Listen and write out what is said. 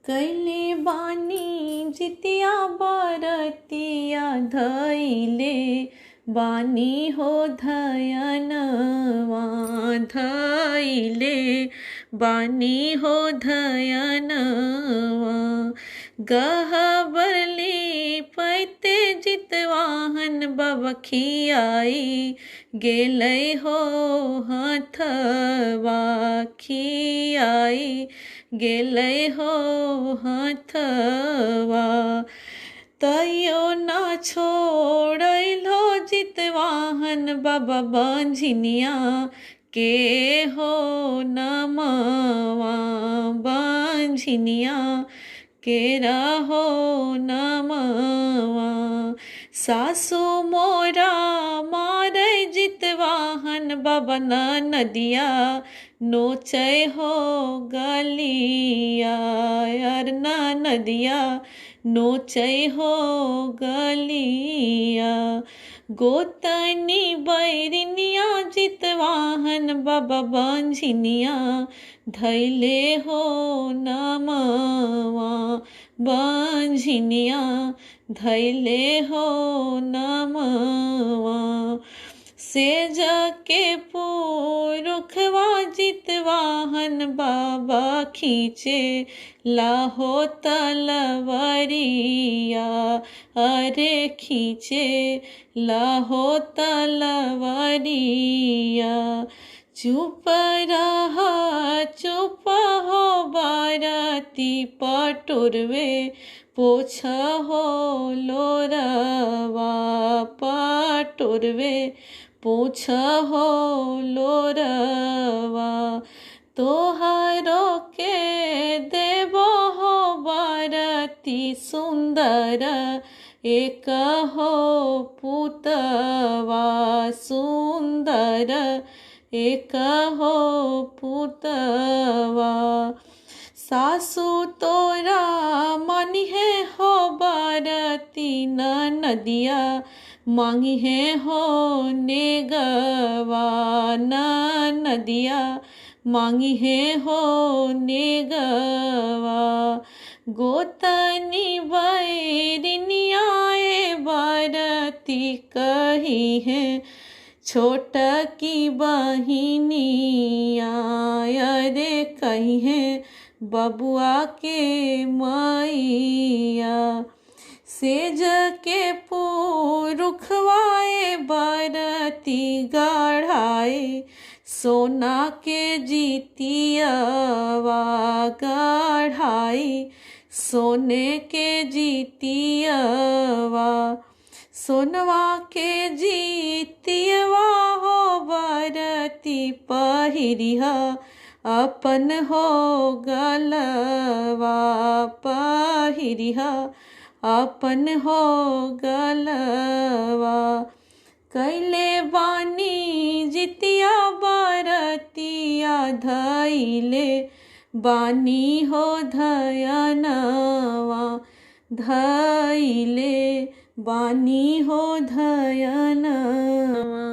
कैले बानी जितिया बरतिया धैले बानी हो धयनवा धैले बानी हो धयनवा गहबरली पैते जितवाहन बबखियाई गेलै हो हथवा खियाई गेलै हो हथवा तैयो ना छोड़ैलो जितवाहन बाबा बंझिनिया के हो नमवा बंझिनिया के रहो नमवा सासु मोरा मारै जितवाहन बाबा नदिया नोचै हो गलिया यार नदिया नोचै हो गलिया गोतनी बैरिनिया जितवाहन बाबा बंझिनिया धैले हो नमवा बंझिनिया धैले हो नमवा सेज के पुरुखवा जितवाहन बाबा खींचे लाहो तलवरिया अरे खींचे लाहो तलवरिया चुप रहा चुप हो बारती पटुरवे पोछ हो लोरवा पटुरवे पूछ हो लोरवा तोहरो के देवो हो बारती सुंदर एक हो पुतवा सुंदर एक हो पुतवा सासु तोरा मानी है हो बारती नदिया मांगी है हो नेगवा नदिया मांगी है हो नेगवा गोतनी बैरिनिया बारती कही है छोट की बहिनिया अरे कही है बबुआ के मैया सेज के पुरुखवाए बरती गढ़ाए सोना के जीतियावा गढ़ाई सोने के जीतियावा सोनवा के जीतियवा हो बरती पहिरिहा अपन हो गलवा पहिरिहा अपन हो गलवा कैले बानी जितिया बरतिया धैले बानी हो धयनवा धैले बानी हो धयनवा।